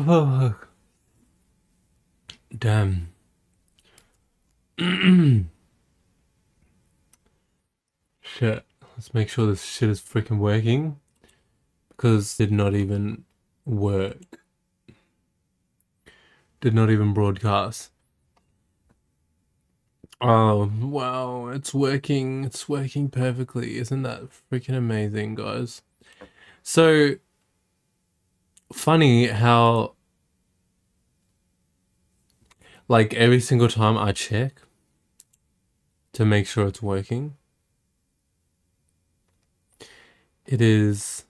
Oh, damn. Shit. Let's make sure this shit is freaking working. Because it did not even work. Did not even broadcast. Oh, wow. It's working. It's working perfectly. Isn't that freaking amazing, guys? So, funny how, like, every single time I check to make sure it's working, it is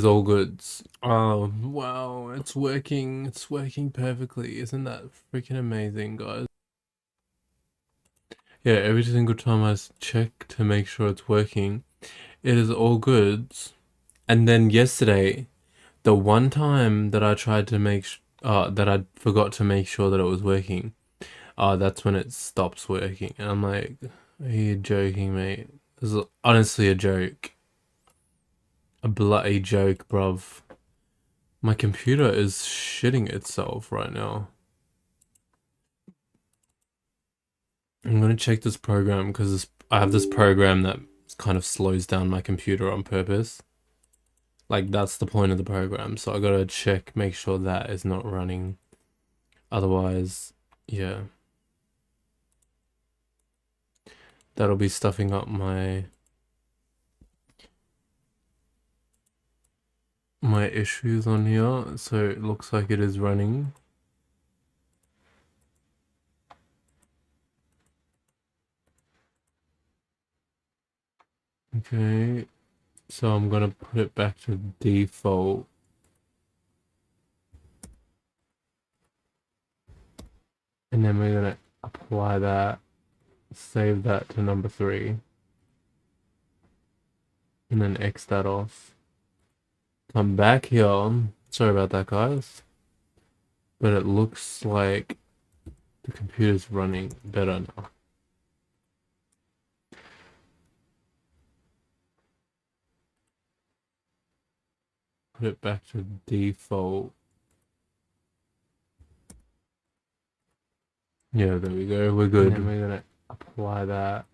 all goods. Oh, wow, it's working. It's working perfectly. Isn't that freaking amazing, guys? Yeah, every single time I check to make sure it's working, it is all goods. And then yesterday, the one time that I tried to that I forgot to make sure that it was working, that's when it stops working. And I'm like, are you joking, mate? This is honestly a joke. A bloody joke, bruv. My computer is shitting itself right now. I'm gonna check this program because I have this program that kind of slows down my computer on purpose. Like, that's the point of the program. So I gotta check, make sure that is not running. Otherwise, yeah. That'll be stuffing up my issues on here. So it looks like it is running. Okay, so I'm gonna put it back to default. And then we're gonna apply that, save that to number 3, and then X that off. Come back here. Sorry about that, guys. But it looks like the computer's running better now. Put it back to default. Yeah, there we go. We're good. And then we're gonna apply that.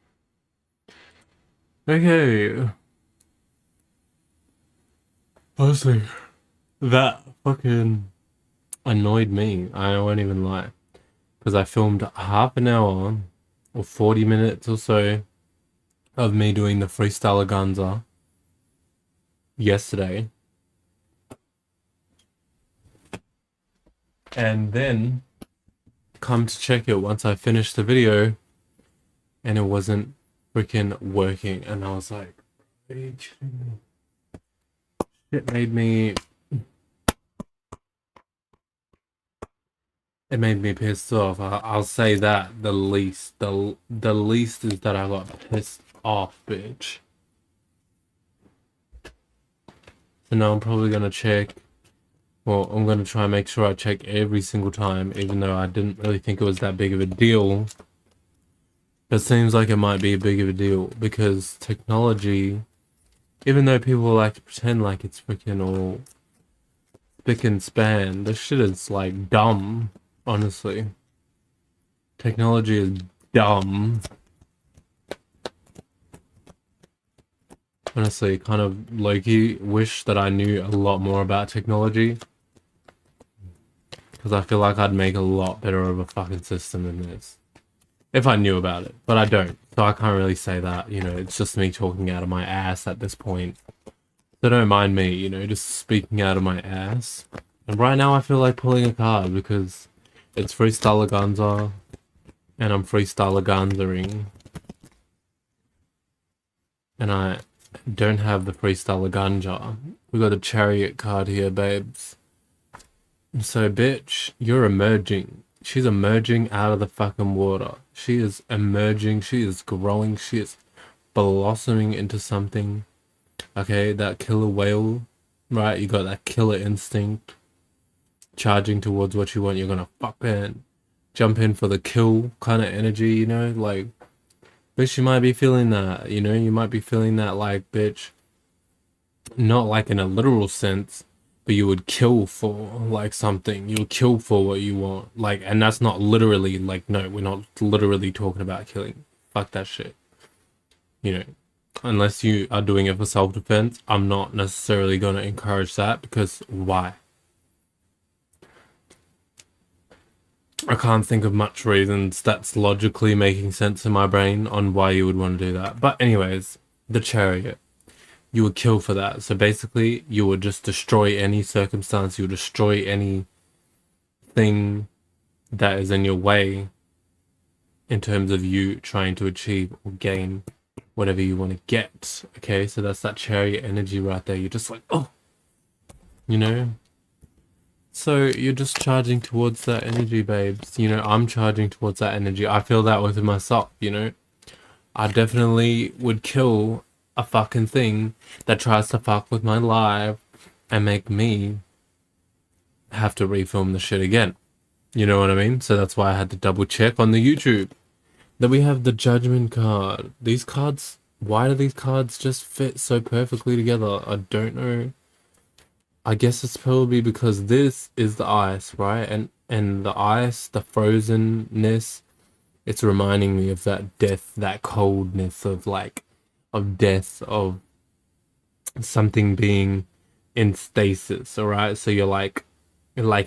Okay. Honestly, that fucking annoyed me. I won't even lie. Because I filmed half an hour or 40 minutes or so of me doing the Freestylaganzaa yesterday. And then come to check it once I finished the video and it wasn't freaking working. And I was like, are you kidding me? It made me pissed off. I'll say that the least. The least is that I got pissed off, bitch. So now I'm probably gonna check. Well, I'm gonna try and make sure I check every single time, even though I didn't really think it was that big of a deal. But it seems like it might be a big of a deal because technology, even though people like to pretend like it's freaking all spick and span, this shit is like dumb, honestly. Technology is dumb. Honestly, kind of low-key wish that I knew a lot more about technology. Because I feel like I'd make a lot better of a fucking system than this. If I knew about it. But I don't. So I can't really say that, you know, it's just me talking out of my ass at this point. So don't mind me, you know, just speaking out of my ass. And right now I feel like pulling a card because it's Freestylaganzaa and I'm Freestylaganzaing. And I don't have the Freestylaganzaa. We got a chariot card here, babes. So, bitch, you're emerging. She's emerging out of the fucking water. She is emerging. She is growing. She is blossoming into something. Okay, that killer whale, right? You got that killer instinct. Charging towards what you want. You're gonna fucking jump in for the kill kind of energy, you know? Like, bitch, you might be feeling that, you know? You might be feeling that, like, bitch, not like in a literal sense, but you would kill for like something. You would kill for what you want. Like, and that's not literally like, no, we're not literally talking about killing. Fuck that shit. You know, unless you are doing it for self-defense, I'm not necessarily going to encourage that, because why? I can't think of much reasons that's logically making sense in my brain on why you would want to do that. But anyways, the chariot. You would kill for that. So basically, you would just destroy any circumstance, you would destroy anything that is in your way in terms of you trying to achieve or gain whatever you want to get. Okay, so that's that chariot energy right there. You're just like, oh, you know? So you're just charging towards that energy, babes. You know, I'm charging towards that energy. I feel that within myself, you know? I definitely would kill a fucking thing that tries to fuck with my life and make me have to refilm the shit again. You know what I mean? So that's why I had to double check on the YouTube. Then we have the Judgment card. These cards, why do these cards just fit so perfectly together? I don't know. I guess it's probably because this is the ice, right? And the ice, the frozenness, it's reminding me of that death, that coldness of like, of death, of something being in stasis, all right? So you're like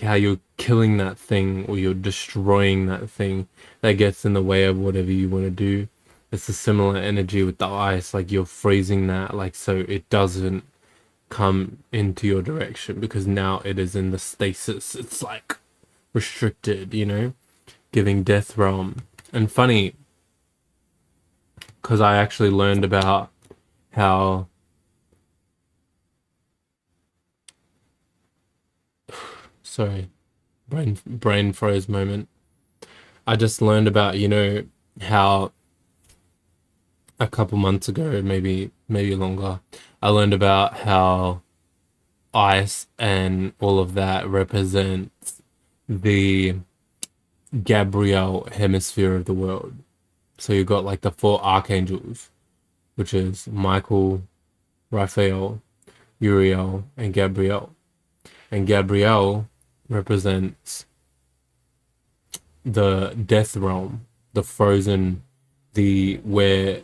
how you're killing that thing or you're destroying that thing that gets in the way of whatever you want to do. It's a similar energy with the ice, like you're freezing that, like so it doesn't come into your direction, because now it is in the stasis. It's like restricted, you know, giving death realm. And funny, because I actually learned about how sorry, brain froze moment. I just learned about, you know, how a couple months ago, maybe longer, I learned about how ice and all of that represents the Gabriel hemisphere of the world. So you got like the four archangels, which is Michael, Raphael, Uriel, and Gabriel. And Gabriel represents the death realm, the frozen, the where,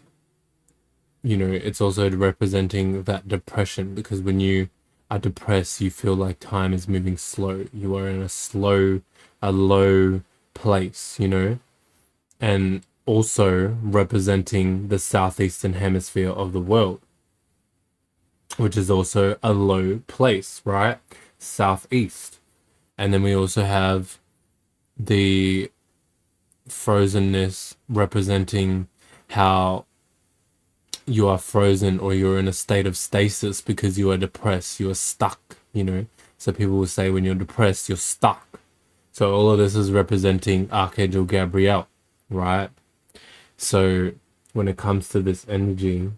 you know, it's also representing that depression, because when you are depressed, you feel like time is moving slow. You are in a low place, you know, and also representing the southeastern hemisphere of the world, which is also a low place, right? Southeast. And then we also have the frozenness representing how you are frozen or you're in a state of stasis because you are depressed, you are stuck, you know. So people will say when you're depressed, you're stuck. So all of this is representing Archangel Gabriel, right? So when it comes to this energy,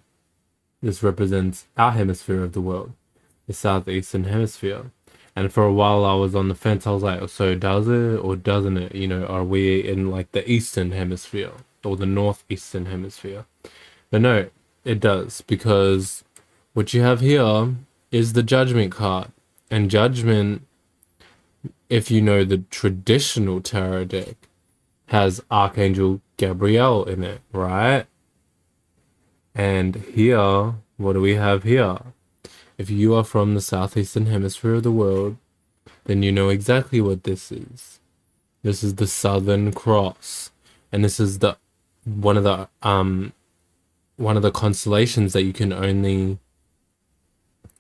this represents our hemisphere of the world, the southeastern hemisphere. And for a while I was on the fence. I was like, so does it or doesn't it? You know, are we in like the eastern hemisphere or the northeastern hemisphere? But no, it does, because what you have here is the Judgment card. And Judgment, if you know the traditional tarot deck, has Archangel Gabriel in it, right? And here, what do we have here? If you are from the southeastern hemisphere of the world, then you know exactly what this is. This is the Southern Cross. And this is the one of the constellations that you can only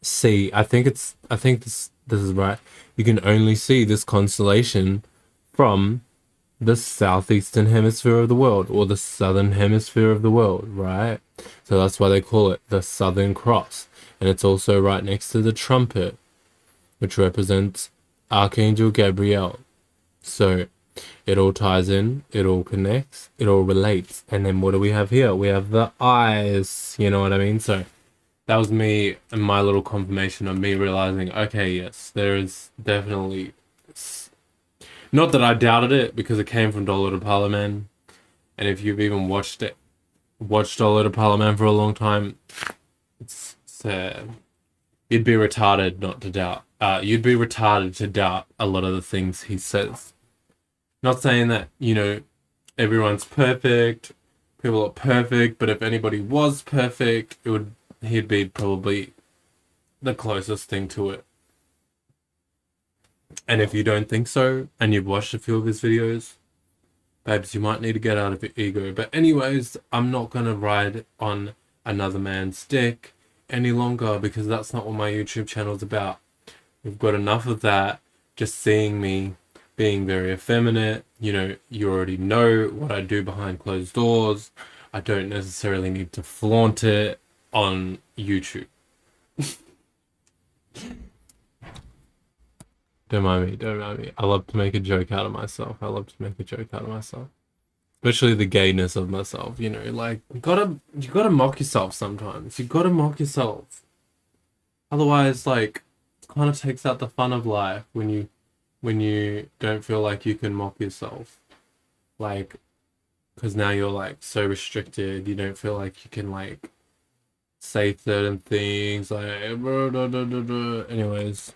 see. I think this is right. You can only see this constellation from the southeastern hemisphere of the world or the southern hemisphere of the world, right? So that's why they call it the Southern Cross. And it's also right next to the trumpet, which represents Archangel Gabriel. So it all ties in, it all connects, it all relates. And then what do we have here? We have the eyes, you know what I mean? So that was me and my little confirmation of me realizing, okay, yes, there is definitely, not that I doubted it, because it came from Dollar to Parliament. And if you've even watched Dollar to Parliament for a long time, it's You'd be retarded not to doubt. You'd be retarded to doubt a lot of the things he says. Not saying that, everyone's perfect, people are perfect, but if anybody was perfect, he'd be probably the closest thing to it. And if you don't think so, and you've watched a few of his videos, babes, you might need to get out of your ego. But anyways, I'm not gonna ride on another man's dick any longer, because that's not what my YouTube channel's about. We've got enough of that. Just seeing me being very effeminate. You already know what I do behind closed doors. I don't necessarily need to flaunt it on YouTube. Don't mind me. I love to make a joke out of myself. Especially the gayness of myself, like, you gotta mock yourself sometimes. You gotta mock yourself. Otherwise, like, it kind of takes out the fun of life when you don't feel like you can mock yourself. Like, because now you're, like, so restricted. You don't feel like you can, like, say certain things, like, anyways.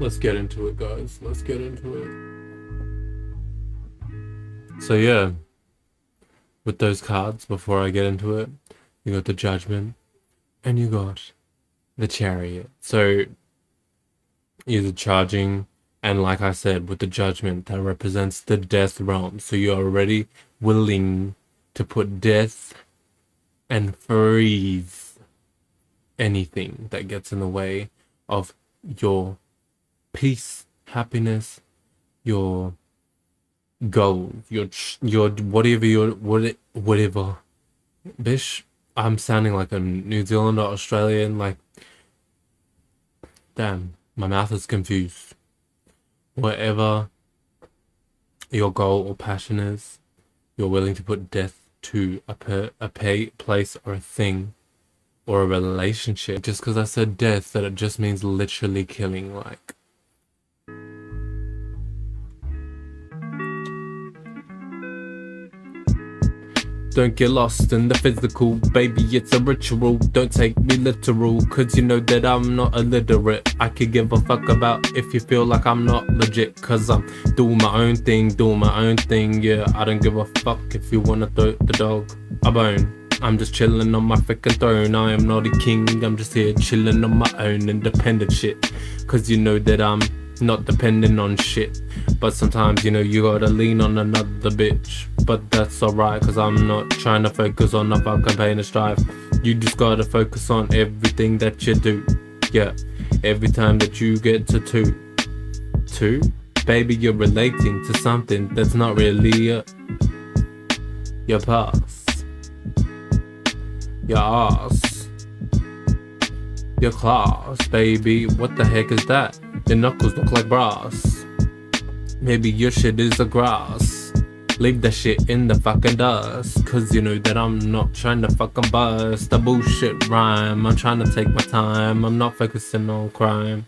Let's get into it, guys. Let's get into it. So yeah, with those cards, before I get into it, you got the Judgment, and you got the Chariot. So you're charging, and like I said, with the Judgment, that represents the death realm. So you're already willing to put death and freeze anything that gets in the way of your peace, happiness, your goal, your whatever. Bish, I'm sounding like a New Zealander, Australian, like, damn, my mouth is confused. Whatever your goal or passion is, you're willing to put death to a place or a thing or a relationship. Just because I said death, that it just means literally killing, like. Don't get lost in the physical, baby, it's a ritual. Don't take me literal, cause you know that I'm not illiterate. I could give a fuck about if you feel like I'm not legit, cause I'm doing my own thing, yeah. I don't give a fuck if you wanna throw the dog a bone. I'm just chilling on my freaking throne. I am not a king, I'm just here chilling on my own independent shit. Cause you know that I'm not depending on shit. But sometimes, you gotta lean on another bitch. But that's alright, cause I'm not trying to focus on a fucking pain and strife. You just gotta focus on everything that you do. Yeah, every time that you get to two, baby, you're relating to something that's not really your past, your ass, your class, baby. What the heck is that? Your knuckles look like brass. Maybe your shit is a grass. Leave that shit in the fucking dust. Cause you know that I'm not trying to fucking bust a bullshit rhyme. I'm trying to take my time. I'm not focusing on crime.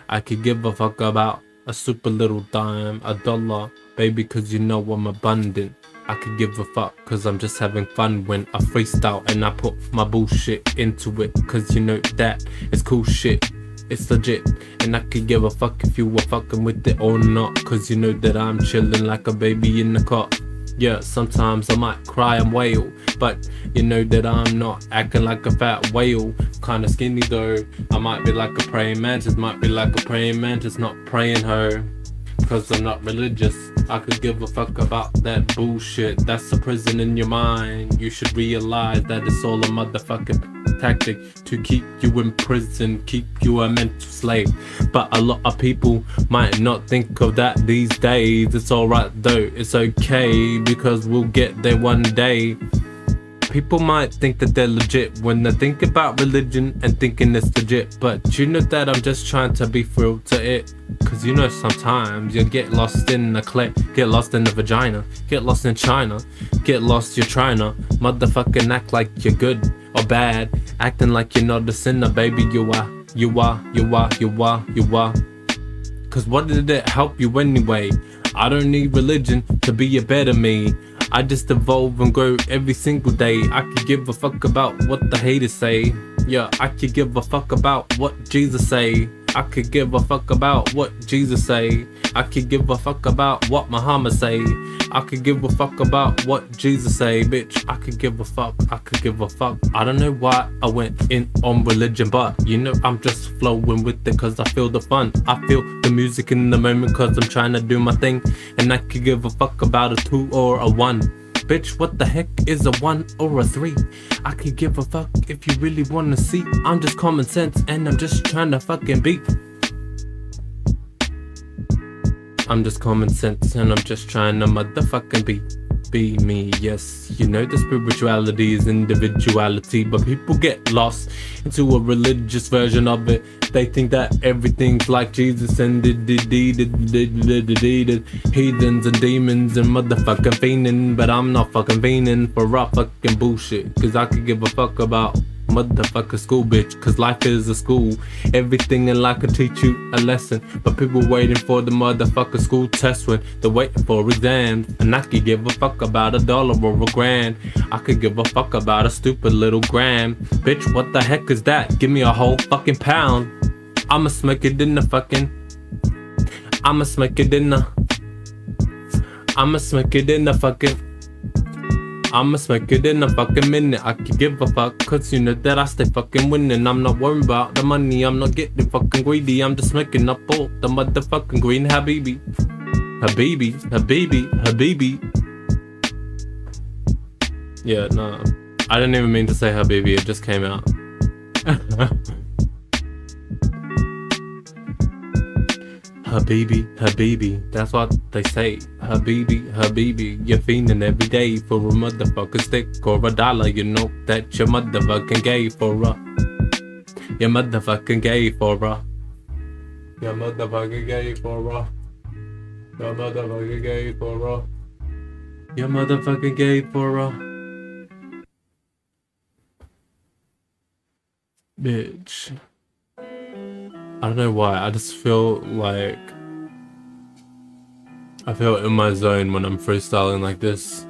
I could give a fuck about a super little dime, a dollar, baby, cause you know I'm abundant. I could give a fuck cause I'm just having fun when I freestyle and I put my bullshit into it. Cause you know that it's cool shit. It's legit, and I could give a fuck if you were fucking with it or not. Cause you know that I'm chilling like a baby in the cot. Yeah, sometimes I might cry and wail, but you know that I'm not acting like a fat whale. Kinda skinny though, I might be like a praying mantis, not praying her. Cause I'm not religious, I could give a fuck about that bullshit. That's a prison in your mind. You should realize that it's all a motherfucking tactic to keep you in prison, keep you a mental slave. But a lot of people might not think of that these days. It's alright though, it's okay, because we'll get there one day. People might think that they're legit when they think about religion and thinking it's legit. But you know that I'm just trying to be real to it. Cause you know sometimes you get lost in the clay, get lost in the vagina, get lost in China, get lost, you're trying to motherfucking act like you're good or bad, acting like you're not a sinner, baby. You are. Cause what did it help you anyway? I don't need religion to be a better me. I just evolve and grow every single day. I could give a fuck about what the haters say. Yeah, I could give a fuck about what Jesus say. I could give a fuck about what Jesus say. I could give a fuck about what Muhammad say. I could give a fuck about what Jesus say. Bitch, I could give a fuck. I could give a fuck. I don't know why I went in on religion, but you know I'm just flowing with it cause I feel the fun. I feel the music in the moment cause I'm trying to do my thing. And I could give a fuck about a 2 or a 1. Bitch, what the heck is a 1 or a 3? I could give a fuck if you really wanna see. I'm just common sense and I'm just trying to fucking be. I'm just common sense and I'm just trying to motherfucking be me. Yes, you know the spirituality is individuality, but people get lost into a religious version of it. They think that everything's like Jesus and heathens and demons and motherfucking fiending, but I'm not fucking fiending for raw fucking bullshit. Cause I could give a fuck about motherfucker school, bitch, cause life is a school. Everything in life could teach you a lesson, but people waiting for the motherfucker school test when they're waiting for exams. And I could give a fuck about $1 or $1,000. I could give a fuck about a stupid little gram. Bitch, what the heck is that? Give me a whole fucking pound. I'ma smack it in the fucking I'ma smack it in the I'ma smack it in the fucking I'ma smack it in a fucking minute. I could give a fuck, cause you know that I stay fucking winning. I'm not worried about the money, I'm not getting fucking greedy. I'm just making up all the motherfucking green habibi. Habibi, habibi, habibi. Yeah, nah, I didn't even mean to say habibi, it just came out. Habibi, Habibi, that's what they say. Habibi, Habibi, you're fiending every day for a motherfucking stick or $1. You know that you're motherfucking gay for a. You're motherfucking gay for a. You're motherfucking gay for a. You're motherfucking gay for a. You're motherfucking gay for a. Bitch. I don't know why, I just feel like I feel in my zone when I'm freestyling like this.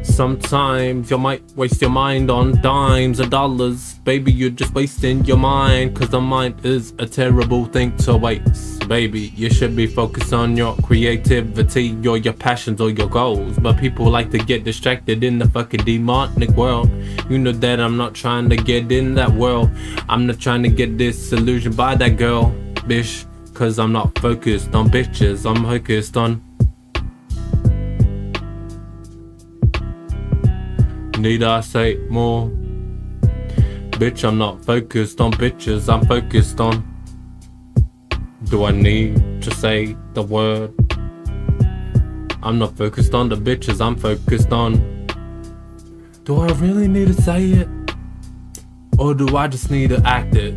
Sometimes you might waste your mind on dimes or dollars. Baby, you're just wasting your mind, cause the mind is a terrible thing to waste. Baby, you should be focused on your creativity or your passions or your goals. But people like to get distracted in the fucking demonic world. You know that I'm not trying to get in that world. I'm not trying to get disillusioned by that girl, bitch. Cause I'm not focused on bitches, I'm focused on. Need I say more? Bitch, I'm not focused on bitches, I'm focused on. Do I need to say the word? I'm not focused on the bitches, I'm focused on. Do I really need to say it? Or do I just need to act it?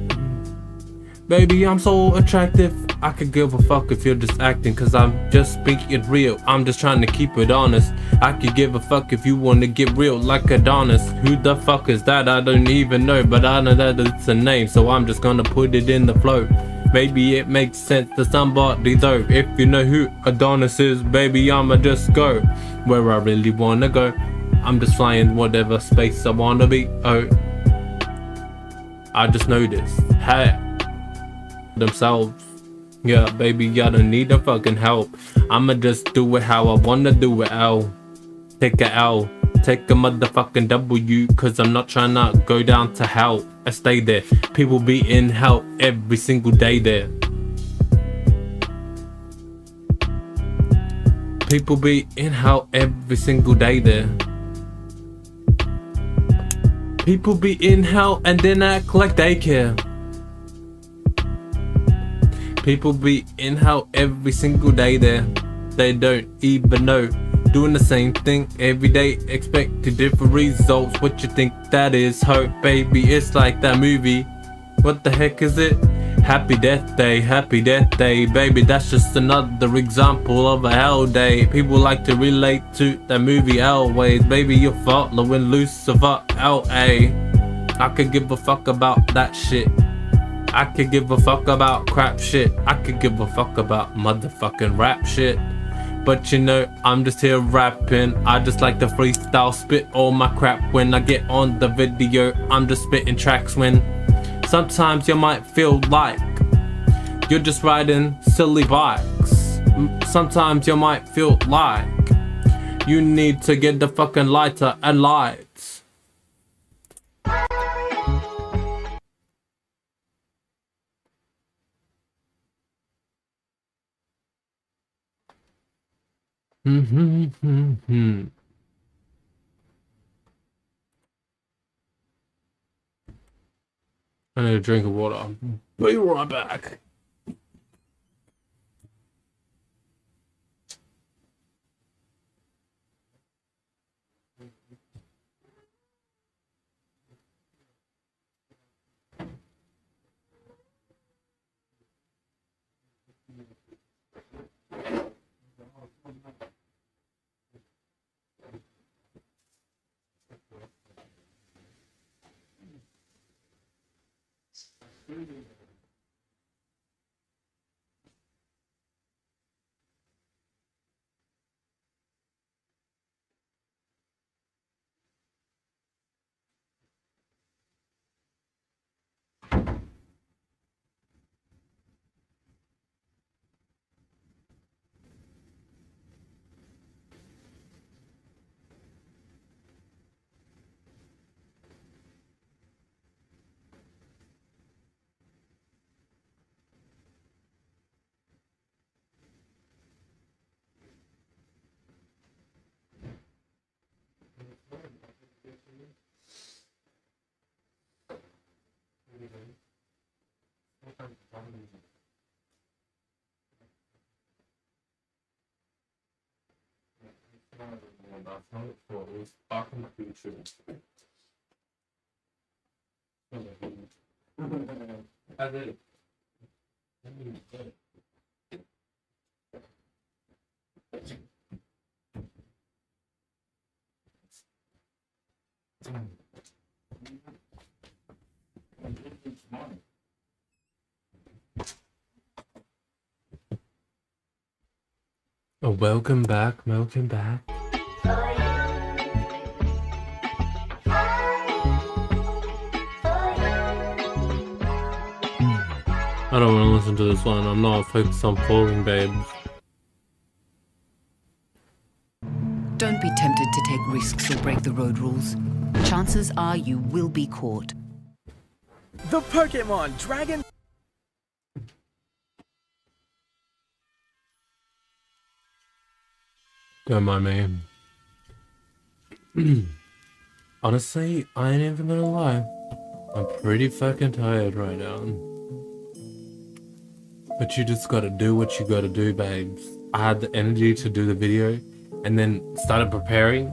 Baby, I'm so attractive, I could give a fuck if you're just acting, cause I'm just speaking real, I'm just trying to keep it honest. I could give a fuck if you wanna get real like Adonis. Who the fuck is that? I don't even know, but I know that it's a name, so I'm just gonna put it in the flow. Maybe it makes sense to somebody though. If you know who Adonis is, baby, I'ma just go where I really wanna go. I'm just flying whatever space I wanna be. Oh, I just noticed, hey, themselves. Yeah, baby, I don't need the fucking help. I'ma just do it how I wanna do it, L. Take a L, take a motherfucking W, cause I'm not trying to go down to hell. I stay there, people be in hell every single day there. People be in hell every single day there. People be in hell and then act like they care. People be in hell every single day there. They don't even know. Doing the same thing every day, expecting different results. What you think that is? Hope, baby, it's like that movie. What the heck is it? Happy death day, baby, that's just another example of a hell day. People like to relate to that movie Elways. Baby, you're following Lucifer, L.A. I could give a fuck about that shit. I could give a fuck about crap shit. I could give a fuck about motherfucking rap shit. But you know, I'm just here rapping. I just like to freestyle, spit all my crap. When I get on the video, I'm just spitting tracks. When sometimes you might feel like you're just riding silly bikes. Sometimes you might feel like you need to get the fucking lighter and lights. I need a drink of water. Be right back. Oh, welcome back. I don't want to listen to this one. I'm not focused on falling, babes. Don't be tempted to take risks or break the road rules. Chances are you will be caught. The Pokemon Dragon... Don't mind me. Honestly, I ain't even gonna lie. I'm pretty fucking tired right now. But you just gotta do what you gotta do, babes. I had the energy to do the video and then started preparing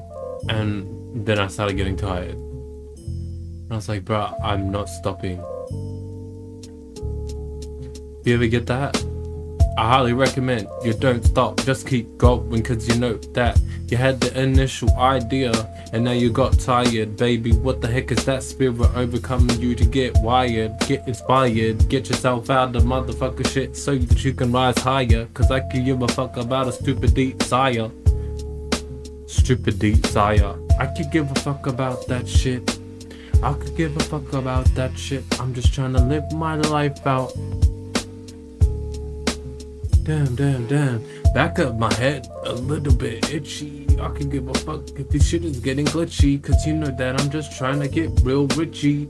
and then I started getting tired. And I was like, bro, I'm not stopping. You ever get that? I highly recommend you don't stop, just keep going, cause you know that you had the initial idea and now you got tired. Baby, what the heck is that spirit overcoming you to get wired? Get inspired, get yourself out of motherfucker shit so that you can rise higher. Cause I could give a fuck about a stupid desire. Stupid desire. I could give a fuck about that shit. I could give a fuck about that shit. I'm just trying to live my life out. Damn. Back up my head a little bit itchy. I can give a fuck if this shit is getting glitchy. Cause you know that I'm just trying to get real richy.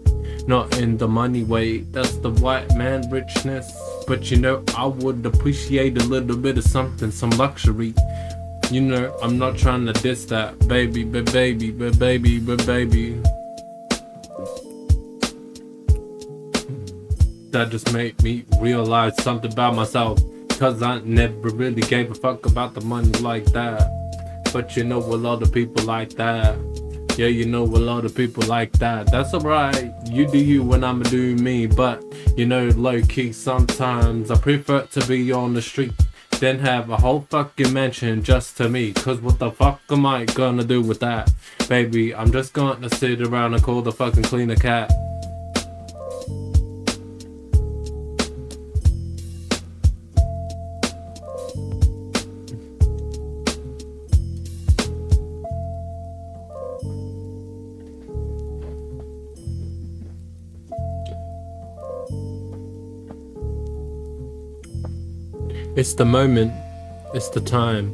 Not in the money way, that's the white man richness. But you know, I would appreciate a little bit of something, some luxury. You know, I'm not trying to diss that. Baby. That just made me realize something about myself. Cause I never really gave a fuck about the money like that. But you know a lot of people like that. Yeah, you know a lot of people like that. That's alright, you do you when I'ma do me. But You know, low key sometimes I prefer to be on the street than have a whole fucking mansion just to me. Cause what the fuck am I gonna do with that? Baby, I'm just gonna sit around and call the fucking cleaner cat. It's the moment, it's the time.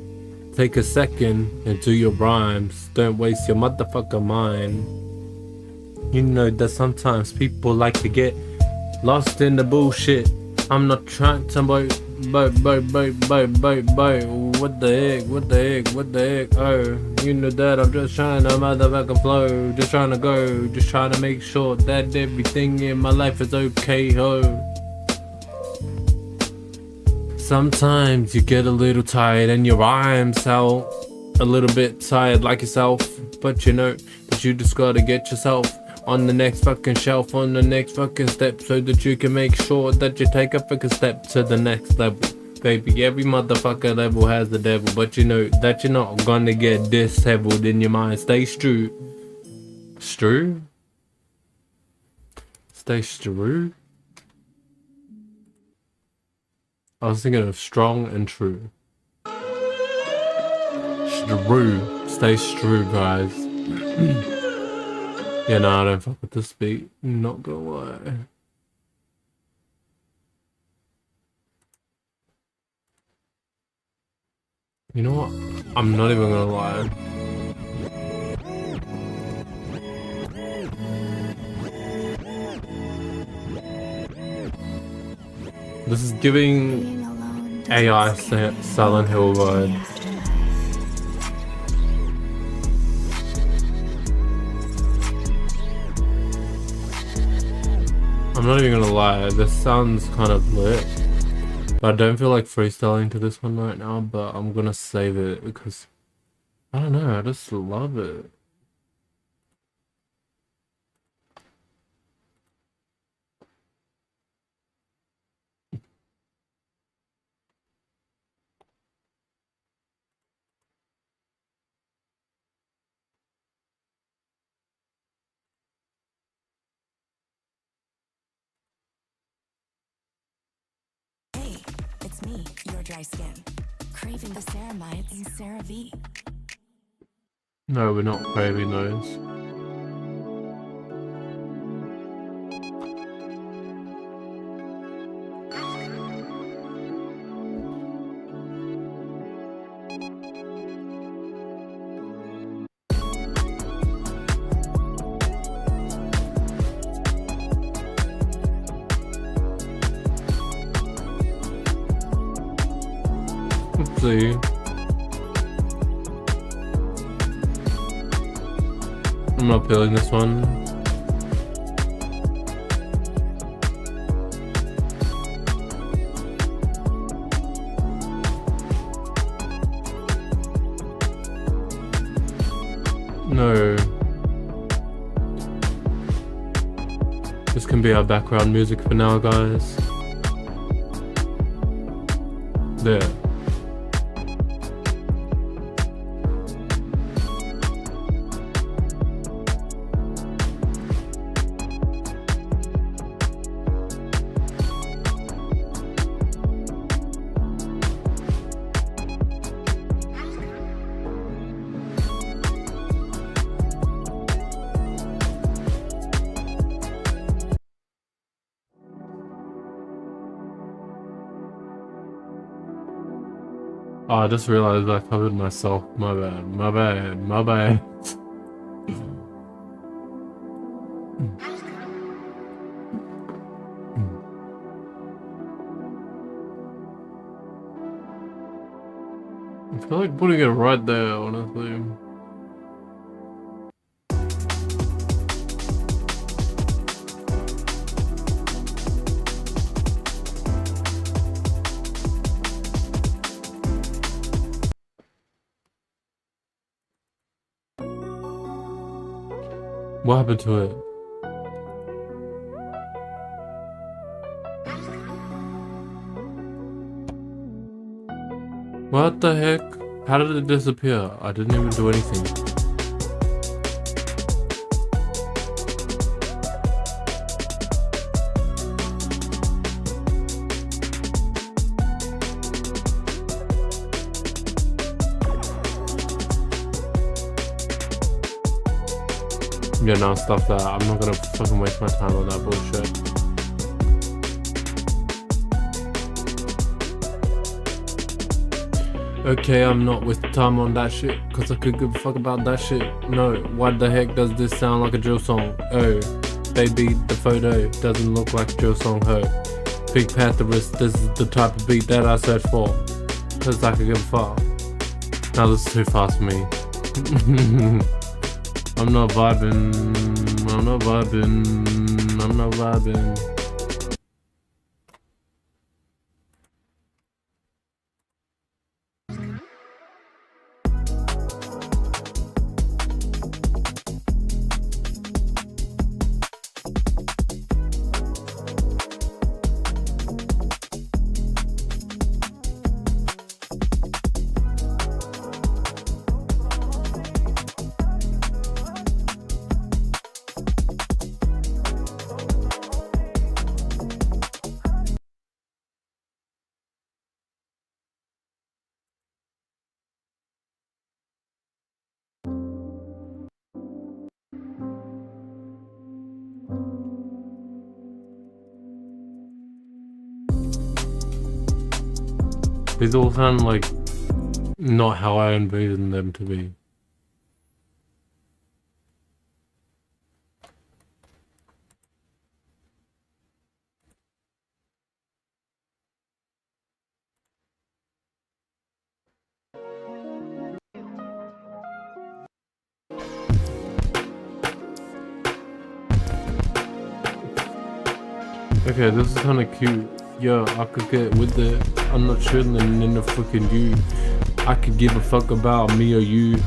Take a second and do your rhymes. Don't waste your motherfucking mind. You know that sometimes people like to get lost in the bullshit. I'm not trying to what the heck, oh. You know that I'm just trying to motherfucking flow. Just trying to go, just trying to make sure that everything in my life is okay, ho. Sometimes you get a little tired and your rhymes out a little bit tired like yourself. But you know that you just gotta get yourself on the next fucking shelf, on the next fucking step, so that you can make sure that you take a fucking step to the next level. Baby, every motherfucker level has the devil, but you know that you're not gonna get disheveled in your mind. Stay true. Stay true? I was thinking of strong and true. Stay true, guys. Yeah, no, I don't fuck with this beat. Not gonna lie. You know what? I'm not even gonna lie. This is giving AI Silent Hill vibe. I'm not even gonna lie, this sounds kind of lit. But I don't feel like freestyling to this one right now, but I'm gonna save it because, I don't know, I just love it. It's me, your dry skin. Craving the ceramides in CeraVe. No, we're not craving those. Let's see. I'm not feeling this one. No. This can be our background music for now, guys. There. Oh, I just realized I covered myself. My bad. I feel like putting it right there, honestly. What happened to it? What the heck? How did it disappear? I didn't even do anything. Yeah, no, stop that. I'm not gonna fucking waste my time on that bullshit. Okay, I'm not wasting time on that shit, cause I could give a fuck about that shit. No, why the heck does this sound like a drill song? Oh, baby, the photo doesn't look like a drill song, ho. Big Pantherist, this is the type of beat that I search for, cause I could give a fuck. Now this is too fast for me. I'm not vibing, I'm not vibing, I'm not vibing. These all sound like not how I envisioned them to be. Okay, this is kinda cute. Yeah, I could get with it. I'm not chilling in the fucking you. I could give a fuck about me or you.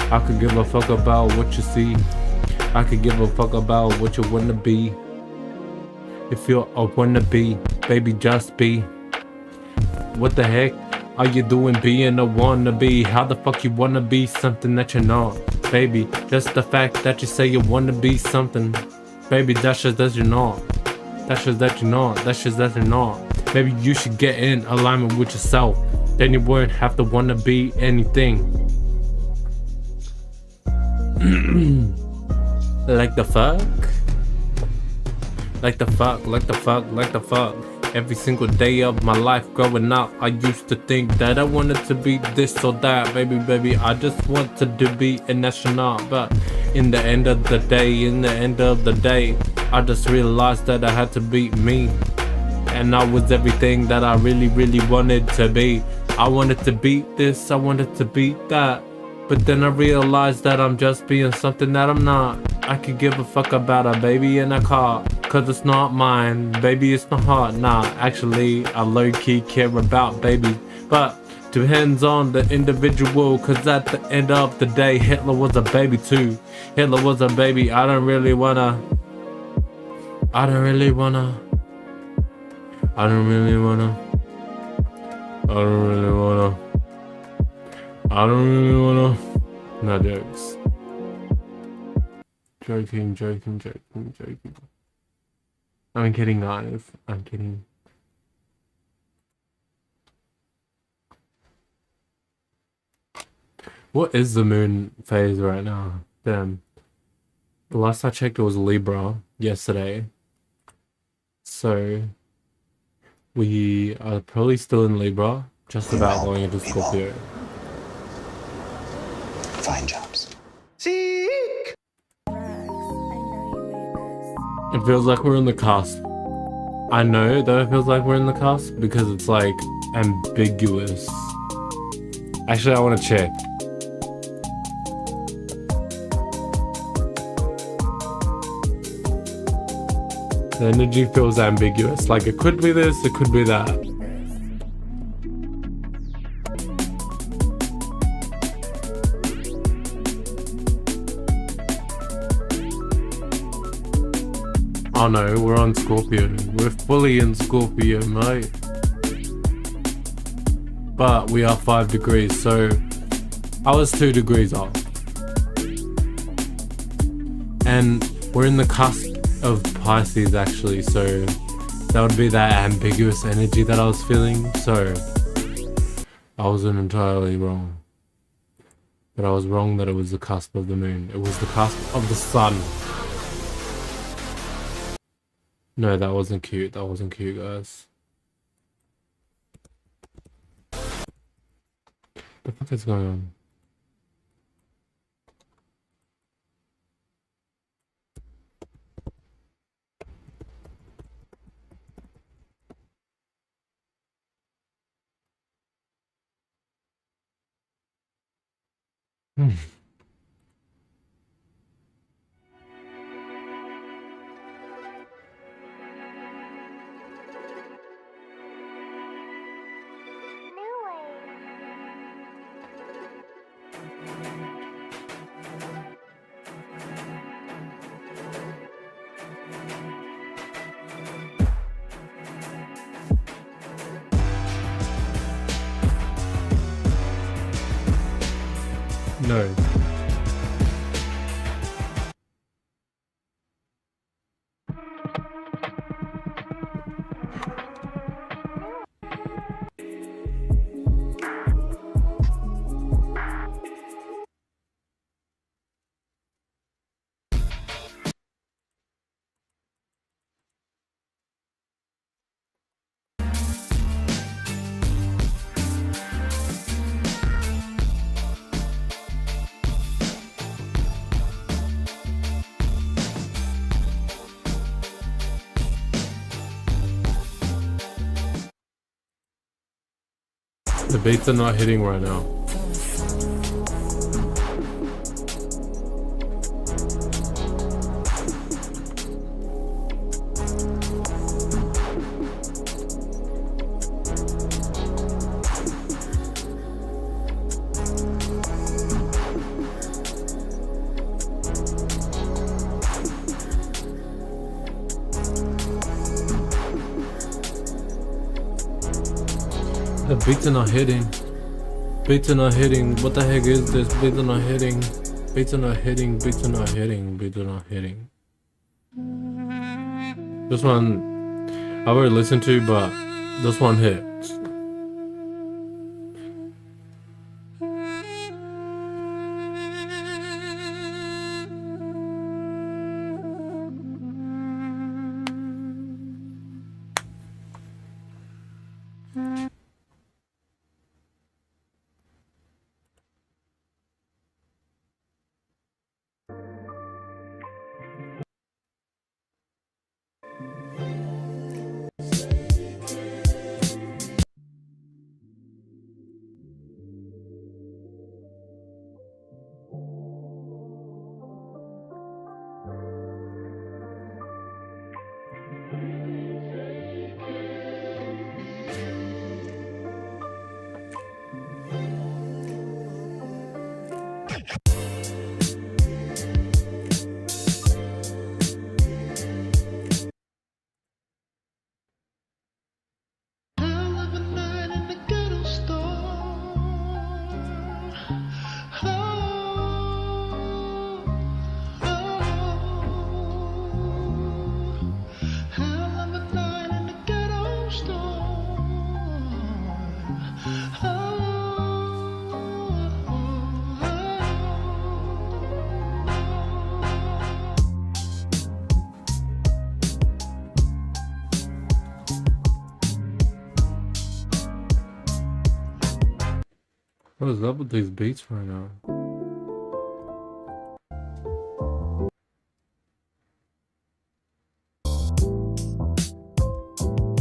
I could give a fuck about what you see. I could give a fuck about what you wanna be. If you're a wannabe, baby, just be. What the heck are you doing being a wannabe? How the fuck you wanna be something that you're not? Baby, just the fact that you say you wanna be something. Baby, that's just that you're not. That's just that you're not. That's just that you're not. Maybe you should get in alignment with yourself. Then you won't have to wanna be anything. Like the fuck? Like the fuck, like the fuck, like the fuck. Every single day of my life growing up, I used to think that I wanted to be this or that. Baby, I just wanted to be an astronaut. But in the end of the day, I just realized that I had to be me. And I was everything that I really wanted to be. I wanted to beat this, I wanted to beat that. But then I realized that I'm just being something that I'm not. I could give a fuck about a baby in a car, cause it's not mine, baby, it's not hard. Nah, actually, I low-key care about baby. But depends on the individual, cause at the end of the day, Hitler was a baby too. Hitler was a baby. I don't really wanna. I don't really wanna. No jokes. Joking. I'm kidding, guys. I'm kidding. What is the moon phase right now? Damn. The last I checked, it was Libra yesterday. So we are probably still in Libra, just about going into Scorpio. Fine jobs. Seek! It feels like we're in the cusp. I know that it feels like we're in the cusp because it's like ambiguous. Actually, I want to check. The energy feels ambiguous. Like it could be this, it could be that. Oh no, we're on Scorpio. We're fully in Scorpio, mate. but we are 5 degrees, so I was 2 degrees off. And we're in the cusp of Pisces actually, so that would be that ambiguous energy that I was feeling. So I wasn't entirely wrong. But I was wrong that it was the cusp of the moon. It was the cusp of the sun. No, that wasn't cute. That wasn't cute, guys. What the fuck is going on? No. The beats are not hitting right now. The beats are not hitting. Beats are not hitting. What the heck is this? Beats are not hitting. Beats are not hitting. Beats are not hitting. Beats are not hitting. This one I've already listened to, but this one hits. What is up with these beats right now?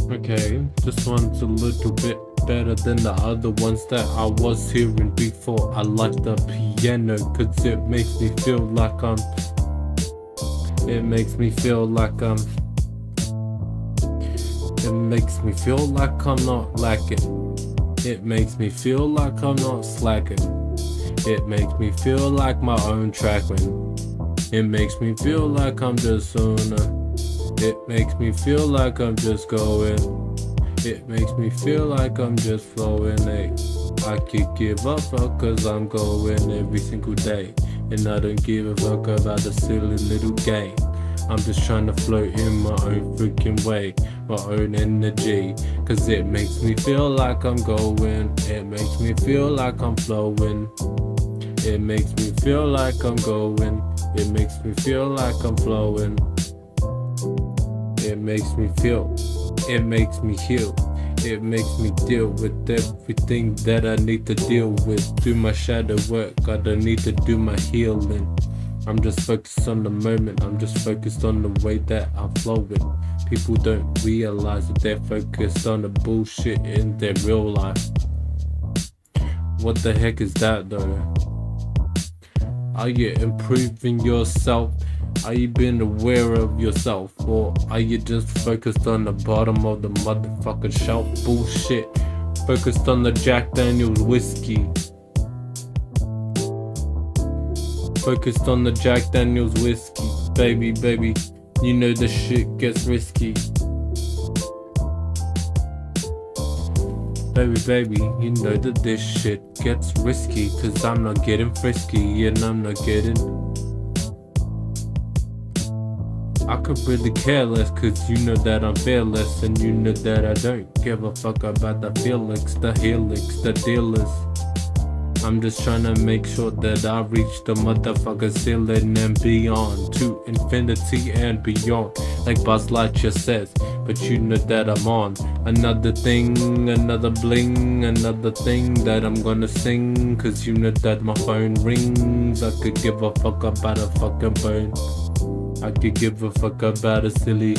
Okay, this one's a little bit better than the other ones that I was hearing before. I like the piano cause it makes me feel like it makes me feel like it makes me feel like I'm not lacking. It makes me feel like I'm not slacking. It makes me feel like my own track win. It makes me feel like I'm just owner. It makes me feel like I'm just going. It makes me feel like I'm just flowing. I could give a fuck cause I'm going every single day. And I don't give a fuck about the silly little game. I'm just trying to float in my own freaking way, my own energy. Cause it makes me feel like I'm going, it makes me feel like I'm flowing. It makes me feel like I'm going, it makes me feel like I'm flowing. It makes me feel, it makes me heal. It makes me deal with everything that I need to deal with. Do my shadow work, I don't need to do my healing. I'm just focused on the moment, I'm just focused on the way that I'm flowing. People don't realize that they're focused on the bullshit in their real life. What the heck is that though? Are you improving yourself? Are you being aware of yourself? Or are you just focused on the bottom of the motherfucking shelf? Bullshit. Focused on the Jack Daniels whiskey. Focused on the Jack Daniels whiskey. Baby, baby, you know the shit gets risky. Baby, baby, you know that this shit gets risky. Cause I'm not getting frisky and I'm not getting... I could really care less cause you know that I'm fearless. And you know that I don't give a fuck about the feelings, the helix, the dealers. I'm just trying to make sure that I reach the motherfucking ceiling and beyond. To infinity and beyond, like Buzz Lightyear says. But you know that I'm on another thing, another bling, another thing that I'm gonna sing. Cause you know that my phone rings. I could give a fuck about a fucking bone. I could give a fuck about a silly.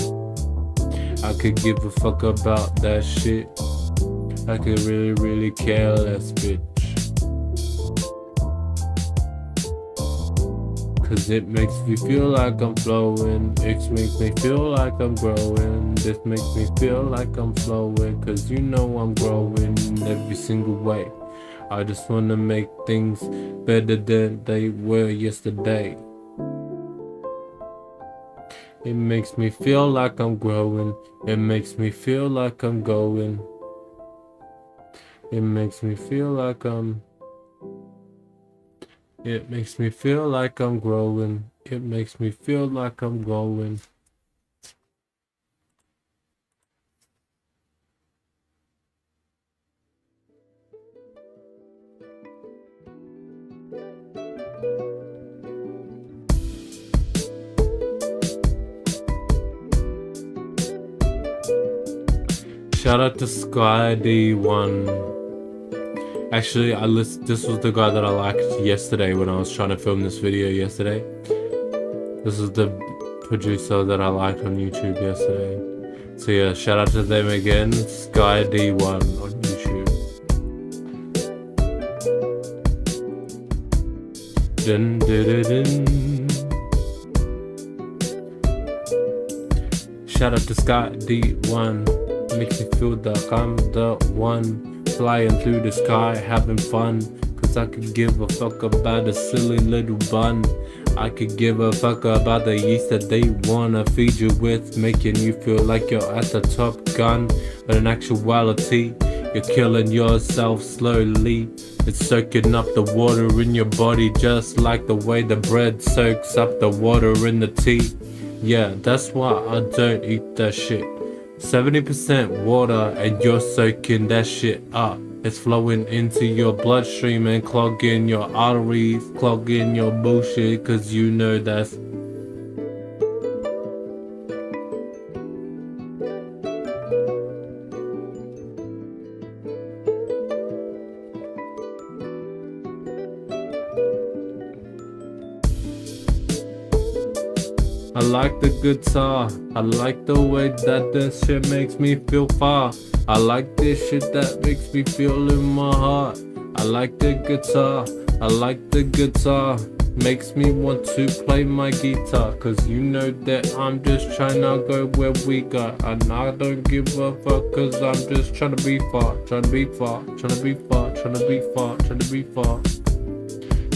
I could give a fuck about that shit. I could really, really care less, bitch. Cause it makes me feel like I'm flowing. It makes me feel like I'm growing. This makes me feel like I'm flowing. Cause you know I'm growing every single way. I just wanna make things better than they were yesterday. It makes me feel like I'm growing. It makes me feel like I'm going. It makes me feel like I'm... It makes me feel like I'm growing. It makes me feel like I'm growing. Shout out to Sky D1. Actually, this was the guy that I liked yesterday when I was trying to film this video yesterday. This is the producer that I liked on YouTube yesterday. So yeah, shout out to them again, Sky D1 on YouTube. Dun, dun, dun, dun. Shout out to Sky D1. Makes me feel like I'm the one. Flying through the sky, having fun. Cause I could give a fuck about a silly little bun. I could give a fuck about the yeast that they wanna feed you with, making you feel like you're at the top gun. But in actuality, you're killing yourself slowly. It's soaking up the water in your body, just like the way the bread soaks up the water in the tea. Yeah, that's why I don't eat that shit. 70% water and you're soaking that shit up. It's flowing into your bloodstream and clogging your arteries, clogging your bullshit, cause you know that's... I like the guitar, I like the way that this shit makes me feel far. I like this shit that makes me feel in my heart. I like the guitar, I like the guitar. Makes me want to play my guitar. Cause you know that I'm just trying to go where we got. And I don't give a fuck cause I'm just trying to be far. Trying to be far, trying to be far, trying to be far, trying to be far.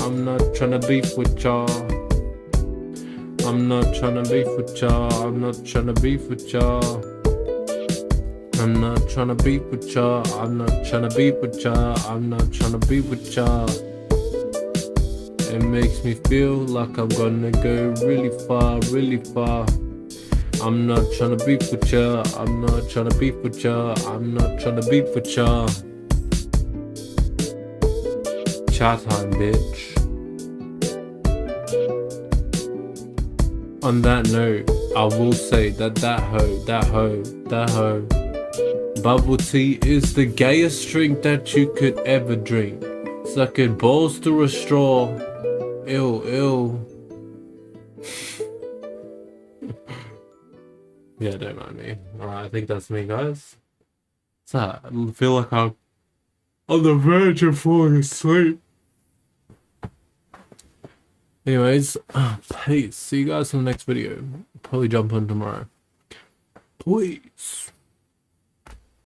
I'm not trying to beef with y'all. I'm not trying to beef with y'all. I'm not trying to beef with y'all. I'm not tryna beef with ya. I'm not tryna beef with ya. I'm not tryna beef with ya. It makes me feel like I'm gonna go really far, really far. I'm not tryna beef with ya. I'm not tryna beef with ya. I'm not tryna beef with ya. Chat time, bitch. On that note, I will say that that hoe, bubble tea is the gayest drink that you could ever drink. Sucking balls through a straw. Ew, ew. Yeah, don't mind me. Alright, I think that's me, guys. What's that? I feel like I'm on the verge of falling asleep. Anyways, peace. See you guys in the next video. Probably jump on tomorrow. Peace.